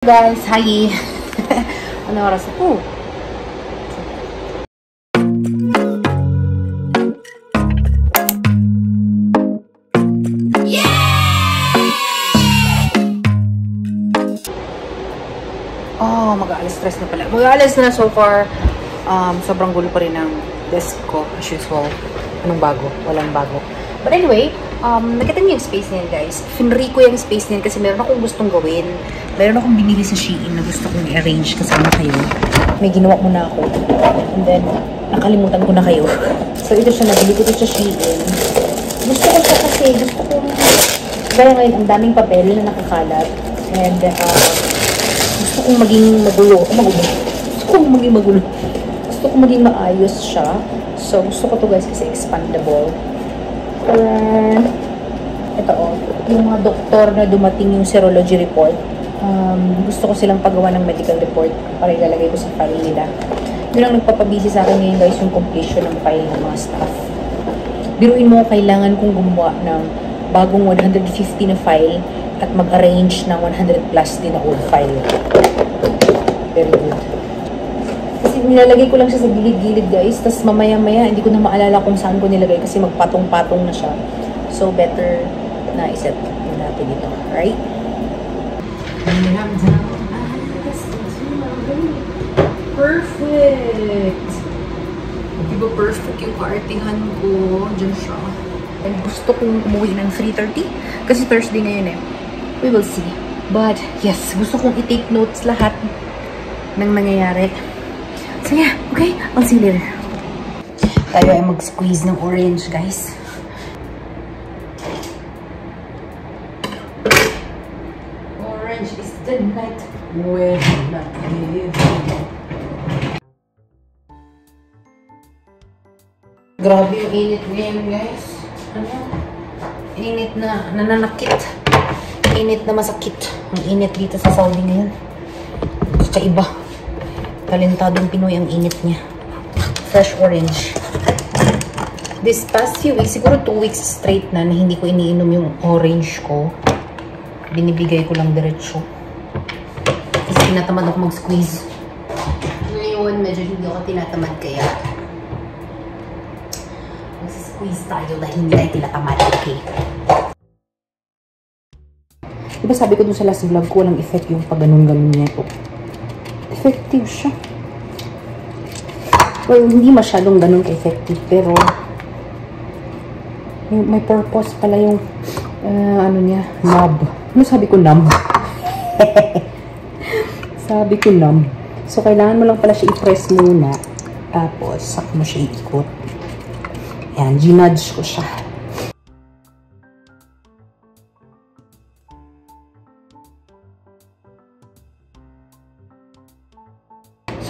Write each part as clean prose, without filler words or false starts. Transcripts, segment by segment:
Guys, hi! Ano oras ako? Oh, mag-aalis stress na pala. Mag-aalis na so far. Sobrang gulo pa rin ang desk ko as usual. Anong bago? Walang bago. But anyway, nakita niyo yung space niyan, guys. Finri ko yung space niyan kasi meron akong gustong gawin. Meron akong binili sa Shein na gusto kong i-arrange kasama kayo. May ginawa muna ako. And then, nakalimutan ko na kayo. So, ito siya. Nabili ko ito sa Shein. Gusto ko siya kasi gusto kong gaya ngayon, ang daming papel na nakakalat. And, gusto kong maging magulo. Gusto kong maging magulo. Gusto kong maging maayos siya. So, gusto ko to guys kasi expandable. Ito yung mga doktor na dumating yung serology report. Gusto ko silang pagawa ng medical report para ilalagay ko sa file nila. Yun ang nagpapabisi sa akin ngayon guys, yung completion ng file ng mga staff. Biruin mo, kailangan kong gumawa ng bagong 150 na file at mag-arrange ng 100 plus din na old file. Very good. Kasi nilalagay ko lang siya sa gilid-gilid guys, tapos mamaya-maya hindi ko na maalala kung saan ko nilagay kasi magpatong-patong na siya. So better na iset natin ito, right? Perfect! Diba perfect yung kaartihan ko? Diyan siya. And gusto kong umuwi ng 3:30 kasi Thursday ngayon eh. We will see. But yes, gusto kong i-take notes lahat ng nangyayari. So yeah, okay? I'll see you later. Tayo ay mag-squeeze ng orange, guys. Orange is the night when not living. Grabe yung init ngayon, guys. Ano? Init na nananakit. Init na masakit. Ang init dito sa Saudi ngayon. Kakaiba. Talentadong Pinoy ang init niya. Fresh orange. This past few weeks, siguro 2 weeks straight na hindi ko iniinom yung orange ko. Binibigay ko lang diretso. Kasi tinatamad ako mag-squeeze. Ngayon, medyo hindi ako tinatamad kaya mag-squeeze tayo dahil hindi tayo tinatamad. Okay. Diba sabi ko dun sa last vlog ko, walang effect yung pag-ganun-ganun niya ito. Effective siya. Well, hindi masyadong ganun ka-effective, pero may purpose pala yung ano niya, knob. Ano sabi ko, knob? Sabi ko, knob. So, kailangan mo lang pala siya i-press muna. Tapos, sak mo siya i-ikot. Ayan, ginudge ko siya.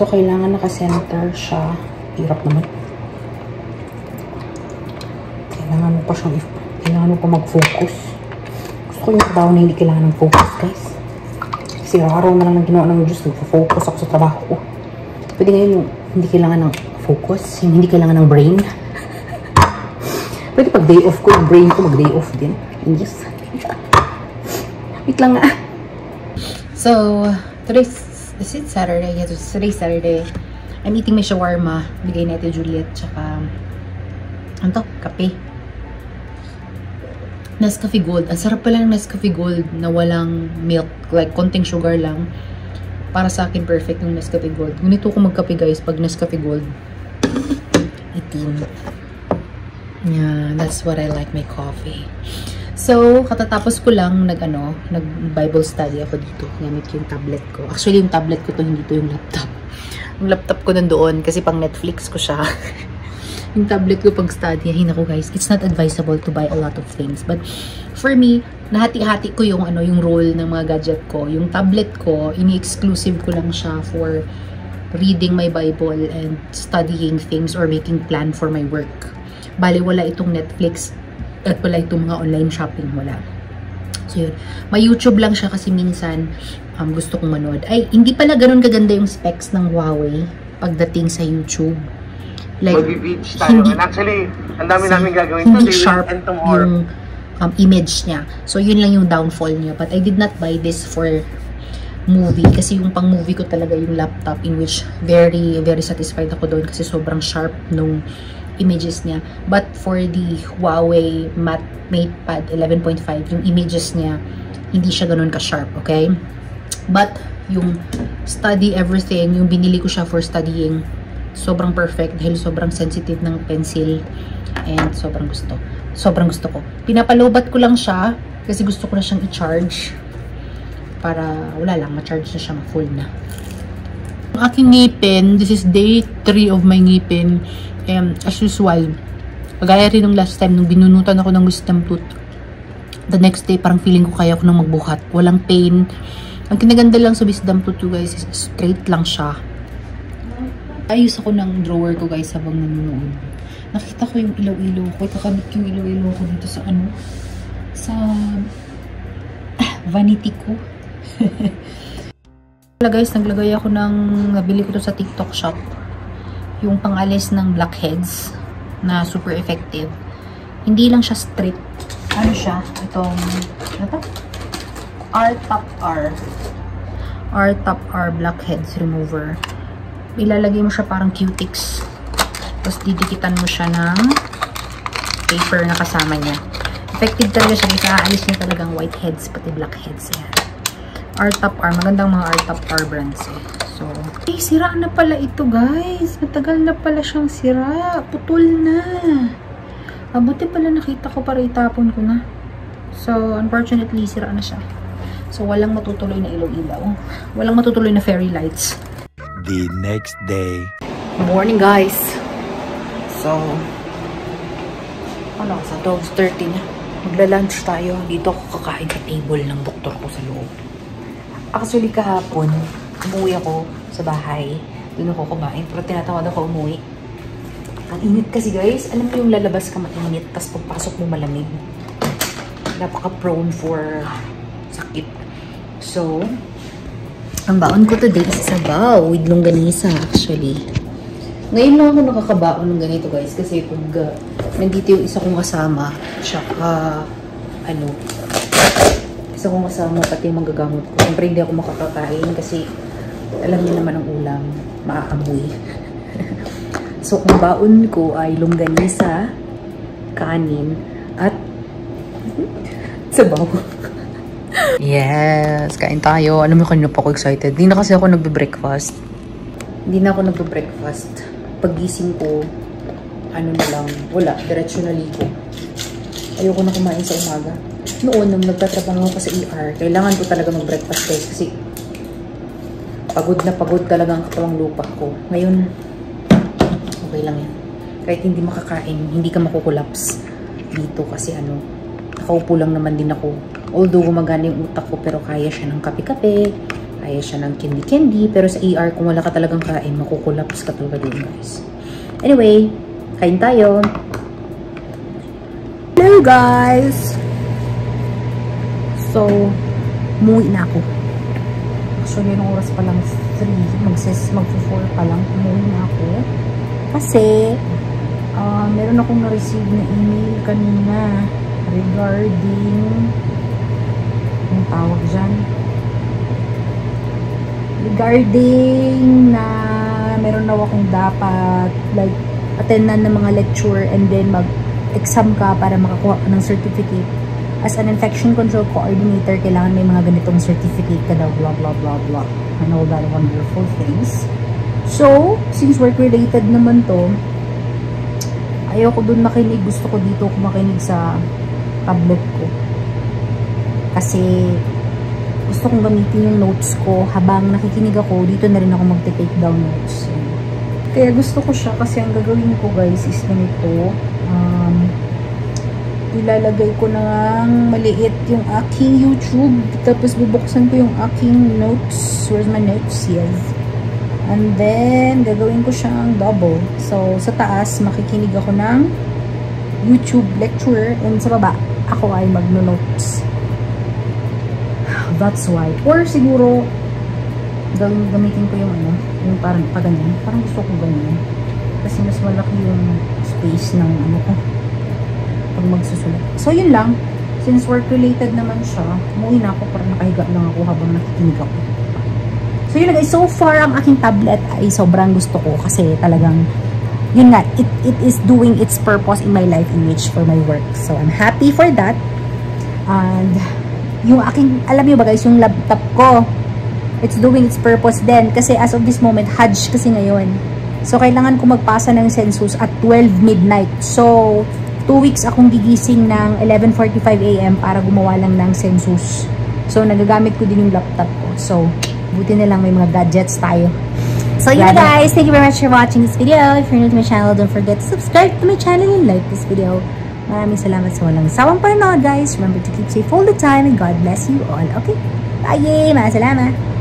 So, kailangan naka-center siya. Hirap naman. Kailangan mo pa siyang kailangan mo pa mag-focus. Gusto ko yung trabaho na hindi kailangan ng focus, guys. Kasi araw na lang ng ginawa ng Diyos, nag-focus ako sa trabaho ko. Pwede ngayon yung hindi kailangan ng focus, yung hindi kailangan ng brain. Pwede pag day off ko, yung brain ko mag-day off din. Yes. Wait lang nga. So, is it Saturday? Yeah, today's Saturday. I'm eating my shawarma. Bigay na ito Juliet. Tsaka, ano to? Kape. Nescafe Gold. Ang sarap pala ng Nescafe Gold na walang milk. Like, konting sugar lang. Para sa akin, perfect yung Nescafe Gold. Ganito ko magkape guys pag Nescafe Gold. Itim. Yeah, that's what I like my coffee. So, katatapos ko lang nag-Bible study ako dito. Gamit ko yung tablet ko. Actually, yung tablet ko to, hindi to yung laptop. Yung laptop ko nandoon kasi pang Netflix ko siya. Yung tablet ko pag study. Ay, naku guys, it's not advisable to buy a lot of things. But, for me, nahati-hati ko yung, yung role ng mga gadget ko. Yung tablet ko, ini-exclusive ko lang siya for reading my Bible and studying things or making plan for my work. Bale, wala itong Netflix at wala itong mga online shopping, wala. So yun, may YouTube lang siya kasi minsan gusto kong manood. Ay, hindi pala ganun kaganda yung specs ng Huawei pagdating sa YouTube. Like, mag-beach tayo. And actually, ang dami namin gagawin. Hindi sharp yung image niya. So, yun lang yung downfall niya. But I did not buy this for movie. Kasi yung pang movie ko talaga yung laptop, in which very, very satisfied ako doon kasi sobrang sharp nung images niya. But for the Huawei MatePad 11.5, yung images niya, hindi siya ganun ka-sharp, okay? But yung study everything, yung binili ko siya for studying, sobrang perfect dahil sobrang sensitive ng pencil and sobrang gusto ko. Pinapalobat ko lang siya kasi gusto ko na siyang i-charge para wala lang, ma-charge na siya, ma-full na. Ang aking ngipin, this is day 3 of my ngipin. As usual, kagaya rin ng last time nung binunutan ako ng wisdom tooth, the next day parang feeling ko kaya ko nang magbuhat, walang pain. Ang kinaganda lang sa wisdom tooth you guys is straight lang siya. Ayos ako ng drawer ko guys habang nanonood. Nakita ko yung ilaw-ilaw ko, kakabit yung ilaw-ilaw ko dito sa sa vanity ko. Guys, naglagay ako ng, nabili ko to sa TikTok shop, yung pangalis ng blackheads na super effective. Hindi lang siya straight. Ano siya? Itong, ano to? R-Top R. R-Top R blackheads remover. Ilalagay mo siya parang Q-Tix. Tapos didikitan mo siya ng paper na kasama niya. Effective talaga siya. Aalis niya talagang whiteheads pati blackheads. Yan. R-Top R. Magandang mga R-Top R brands eh. So, sira na pala ito guys. Matagal na pala siyang sira. Putol na. Mabuti pala nakita ko para itapon ko na. So, unfortunately, sira na siya. So, walang matutuloy na ilaw-ilaw. Walang matutuloy na fairy lights. The next day. Good morning guys. So, ano, sa 12:30 na. Magla-lunch tayo. Dito ako kakain sa table ng doktor ko sa loob. Actually, kahapon, umuwi ako sa bahay. Doon ako kumain. Pero tinatawad ako umuwi. Ang init kasi guys. Alam mo yung lalabas ka mainit, tapos pagpasok mo malamig. Napaka-prone for sakit. So, ang baon ko today is sabaw with longganisa actually. Ngayon lang ako nakakabaon ng ganito guys. Kasi pag nandito yung isa kong kasama, tsaka isa kong kasama pati yung manggagamot ko. Siyempre hindi ako makakakain kasi alam niyo naman ang ulam, maaamoy. So, ang baon ko ay longganisa, kanin, at sabaw. Yes, kain tayo. Alam mo, kanina pa ako excited. Hindi na kasi ako nagbe-breakfast. Paggising ko, ano na lang, wala, diretso na ligo. Ayoko na kumain sa umaga. Noon, nung nagtatrabaho ako sa ER, kailangan ko talaga mag-breakfast guys kasi pagod na pagod talaga ang katawang lupa ko. Ngayon, okay lang yan. Kahit hindi makakain, hindi ka makukulaps dito kasi nakaupo lang naman din ako. Although gumagana yung utak ko, pero kaya siya ng kape-kape, kaya siya ng candy-candy, pero sa ER, kung wala ka talagang kain, makukulaps ka talaga din guys. Anyway, kain tayo. Hello guys! So, umuwi na ako. Actually, yung oras pa lang 3, mag-4 pa lang, umuwi na ako. Kasi, meron akong na-receive na email kanina regarding, anong tawag dyan? Regarding na meron daw akong dapat, like, attendan ng mga lecture and then mag-exam ka para makakuha ka ng certificate. As an infection control coordinator, kailangan may mga ganitong certificate ka daw, blah, blah, blah, blah. And all that wonderful things. So, since work-related naman to, ayoko dun makinig. Gusto ko dito makinig sa tablet ko. Kasi, gusto kong gamitin yung notes ko. Habang nakikinig ako, dito na rin ako mag-take down notes. Kaya gusto ko siya kasi ang gagawin ko guys is ganito. Ilalagay ko ng maliit yung aking YouTube. Tapos bubuksan ko yung aking notes. Where's my notes? Yes. And then, gagawin ko siyang double. So, sa taas, makikinig ako ng YouTube lecture. And sa baba, ako ay magno-notes. That's why. Or siguro, gamitin ko yung yung parang paganyan. Parang gusto ko ganyan. Kasi mas malaki yung space ng ko. Pag magsusulat. So, yun lang. Since work-related naman siya, umuwi na ako para nakahiga lang ako habang nakikinig ako. So yun guys, so far ang aking tablet ay sobrang gusto ko kasi talagang yun nga, it is doing its purpose in my life in which for my work. So I'm happy for that. And yung aking, alam niyo ba guys, yung laptop ko, it's doing its purpose din kasi as of this moment, Hajj kasi ngayon. So kailangan ko magpasa ng census at 12 midnight. So 2 weeks akong gigising ng 11:45 AM para gumawa lang ng census. So nagagamit ko din yung laptop ko. So buti na lang may mga gadgets tayo. So yun guys, thank you very much for watching this video. If you're new to my channel, don't forget to subscribe to my channel and like this video. Maraming salamat sa walang sawang panonood guys. Remember to keep safe all the time and God bless you all. Okay? Bye! Maraming salamat!